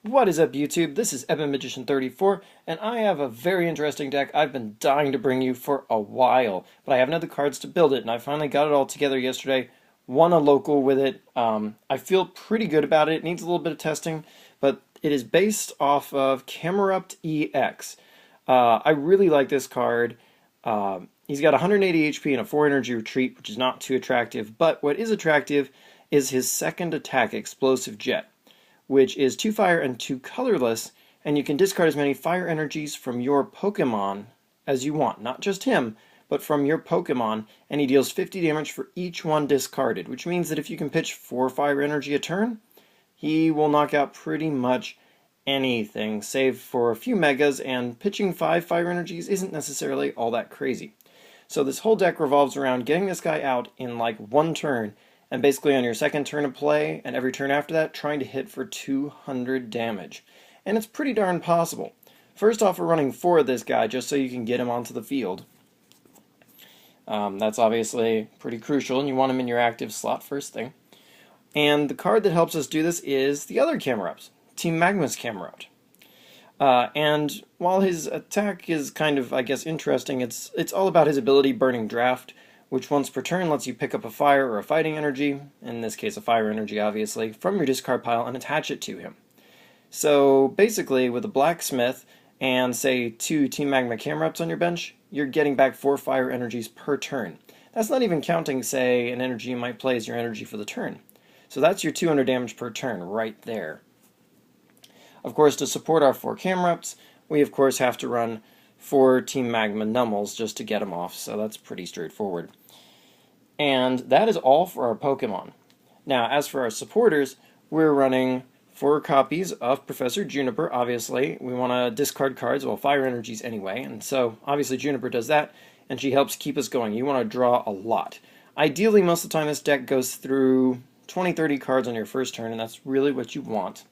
What is up, YouTube? This is EvanMagician34, and I have a very interesting deck I've been dying to bring you for a while, but I haven't had the cards to build it, and I finally got it all together yesterday, won a local with it. I feel pretty good about it. It needs a little bit of testing, but it is based off of Camerupt EX. I really like this card. He's got 180 HP and a 4 energy retreat, which is not too attractive, but what is attractive is his second attack, Explosive Jet, which is 2 fire and 2 colorless, and you can discard as many fire energies from your Pokemon as you want. Not just him, but from your Pokemon, and he deals 50 damage for each one discarded, which means that if you can pitch 4 fire energy a turn, he will knock out pretty much anything, save for a few megas, and pitching 5 fire energies isn't necessarily all that crazy. So this whole deck revolves around getting this guy out in like one turn, and basically on your second turn of play, and every turn after that, trying to hit for 200 damage. And it's pretty darn possible. First off, we're running 4 of this guy, just so you can get him onto the field. That's obviously pretty crucial, and you want him in your active slot first thing. And the card that helps us do this is the other Camerupts, Team Magma's Camerupt. And while his attack is kind of, I guess, interesting, it's all about his ability Burning Draft, which once per turn lets you pick up a fire or a fighting energy, in this case a fire energy obviously, from your discard pile and attach it to him. So basically with a blacksmith and say 2 Team Magma Camerupts on your bench, you're getting back 4 fire energies per turn. That's not even counting, say, an energy you might play as your energy for the turn. So that's your 200 damage per turn right there. Of course, to support our 4 Camerupts, we of course have to run 4 Team Magma Nummels just to get them off, so that's pretty straightforward. And that is all for our Pokemon. Now, as for our supporters, we're running 4 copies of Professor Juniper, obviously. We want to discard cards, well, fire energies anyway, and so obviously Juniper does that, and she helps keep us going. You want to draw a lot. Ideally, most of the time this deck goes through 20-30 cards on your first turn, and that's really what you want.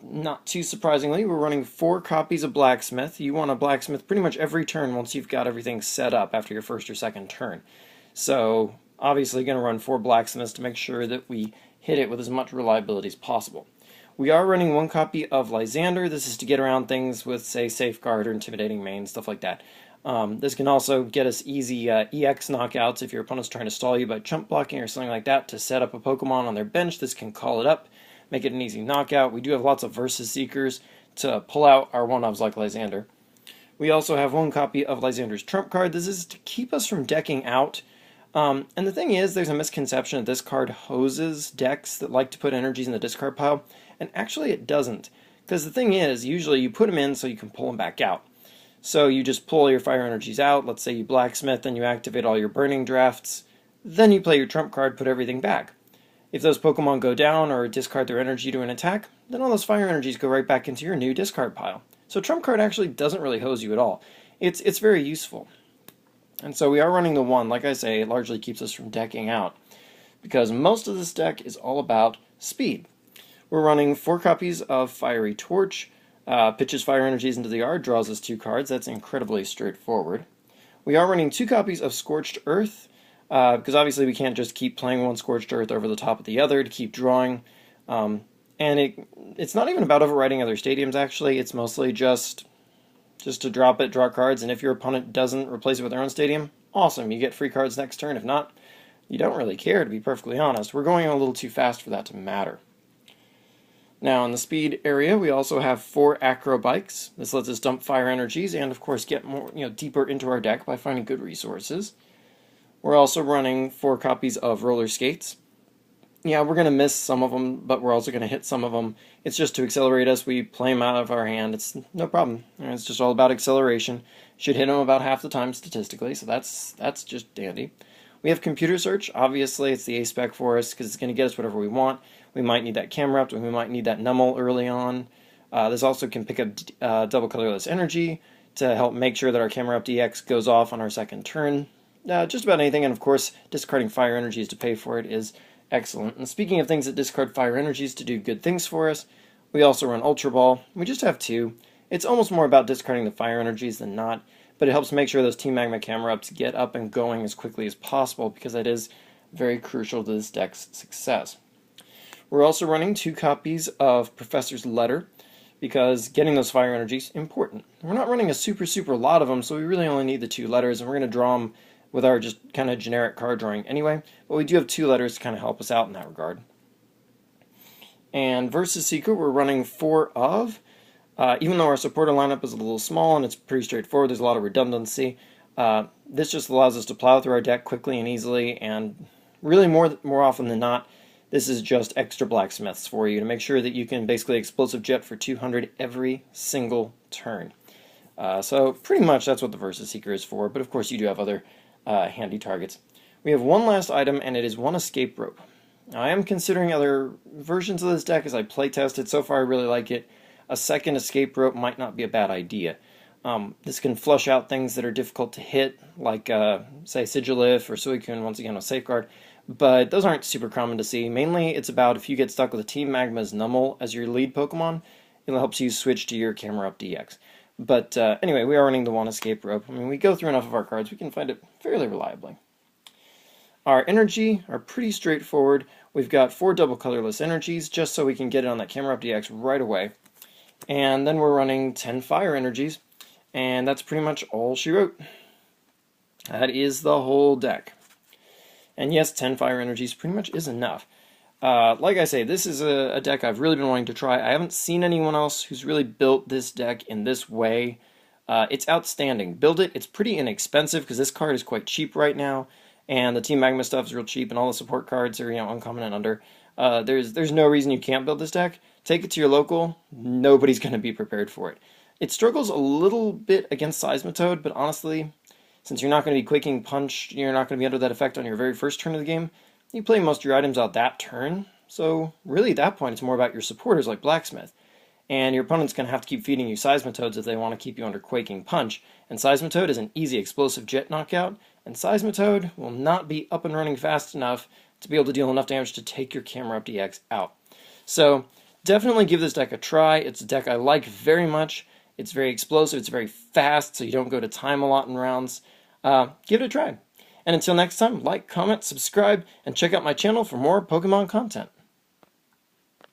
Not too surprisingly, we're running 4 copies of Blacksmith. You want a Blacksmith pretty much every turn once you've got everything set up after your first or second turn. So, obviously going to run 4 Blacksmiths to make sure that we hit it with as much reliability as possible. We are running 1 copy of Lysander. This is to get around things with, say, Safeguard or Intimidating Mane, stuff like that. This can also get us easy EX knockouts if your opponent's trying to stall you by chump blocking or something like that to set up a Pokemon on their bench. This can call it up, make it an easy knockout. We do have lots of Versus Seekers to pull out our one-ofs like Lysander. We also have 1 copy of Lysander's Trump card. This is to keep us from decking out. And the thing is, there's a misconception that this card hoses decks that like to put energies in the discard pile, and actually it doesn't. Because the thing is, usually you put them in so you can pull them back out. So you just pull your fire energies out, let's say you blacksmith, and you activate all your burning drafts, then you play your Trump card, put everything back. If those Pokemon go down or discard their energy to an attack, then all those fire energies go right back into your new discard pile. So Trump card actually doesn't really hose you at all. It's very useful. And so we are running the 1, like I say, it largely keeps us from decking out, because most of this deck is all about speed. We're running 4 copies of Fiery Torch, pitches fire energies into the yard, draws us 2 cards, that's incredibly straightforward. We are running 2 copies of Scorched Earth, because obviously we can't just keep playing 1 Scorched Earth over the top of the other to keep drawing. And it's not even about overriding other stadiums, actually. It's mostly just to drop it, draw cards, and if your opponent doesn't replace it with their own stadium, awesome, you get free cards next turn. If not, you don't really care, to be perfectly honest. We're going a little too fast for that to matter. Now, in the speed area, we also have 4 Acro Bikes. This lets us dump fire energies and, of course, get more, deeper into our deck by finding good resources. We're also running 4 copies of Roller Skates. Yeah, we're going to miss some of them, but we're also going to hit some of them. It's just to accelerate us. We play them out of our hand. It's no problem. It's just all about acceleration. Should hit them about half the time statistically, so that's just dandy. We have Computer Search. Obviously, it's the A-spec for us because it's going to get us whatever we want. We might need that Camerupt, and we might need that Nummel early on. This also can pick up double colorless energy to help make sure that our Camerupt EX goes off on our second turn. Just about anything, and of course, discarding fire energies to pay for it is excellent. And speaking of things that discard fire energies to do good things for us, we also run Ultra Ball. We just have 2. It's almost more about discarding the fire energies than not, but it helps make sure those Team Magma Camerupts get up and going as quickly as possible, because that is very crucial to this deck's success. We're also running 2 copies of Professor's Letter, because getting those fire energies important. We're not running a super lot of them, so we really only need the 2 letters, and we're going to draw them with our just kind of generic card drawing anyway, but we do have 2 letters to kind of help us out in that regard. And Versus Secret, we're running 4 of. Even though our supporter lineup is a little small and it's pretty straightforward, there's a lot of redundancy. This just allows us to plow through our deck quickly and easily, and really more often than not, this is just extra blacksmiths for you to make sure that you can basically explosive jet for 200 every single turn. So pretty much that's what the Versus Seeker is for, but of course you do have other handy targets. We have one last item, and it is one escape rope. Now, I am considering other versions of this deck as I playtest it. So far I really like it. A second escape rope might not be a bad idea. This can flush out things that are difficult to hit, like, say, Sigilif or Suicune, once again, with Safeguard, but those aren't super common to see. Mainly, it's about if you get stuck with a Team Magma's Numel as your lead Pokemon, it helps you switch to your Camerupt EX. But anyway, we are running the one escape rope. I mean, we go through enough of our cards, we can find it fairly reliably. Our energy are pretty straightforward. We've got 4 double colorless energies, just so we can get it on that Camerupt EX right away. And then we're running 10 fire energies, and that's pretty much all she wrote. That is the whole deck. And yes, 10 fire energies pretty much is enough. Like I say, this is a deck I've really been wanting to try. I haven't seen anyone else who's really built this deck in this way. It's outstanding. Build it. It's pretty inexpensive because this card is quite cheap right now, and the Team Magma stuff is real cheap, and all the support cards are, uncommon and under. There's no reason you can't build this deck. Take it to your local, nobody's going to be prepared for it. It struggles a little bit against Seismitoad, but honestly, since you're not going to be Quaking Punch, you're not going to be under that effect on your very first turn of the game, you play most of your items out that turn, so really at that point it's more about your supporters like Blacksmith. And your opponent's going to have to keep feeding you Seismitoads if they want to keep you under Quaking Punch, and Seismitoad is an easy explosive jet knockout, and Seismitoad will not be up and running fast enough to be able to deal enough damage to take your Camerupt EX out. So, definitely give this deck a try. It's a deck I like very much. It's very explosive, it's very fast, so you don't go to time a lot in rounds. Give it a try. And until next time, like, comment, subscribe, and check out my channel for more Pokemon content.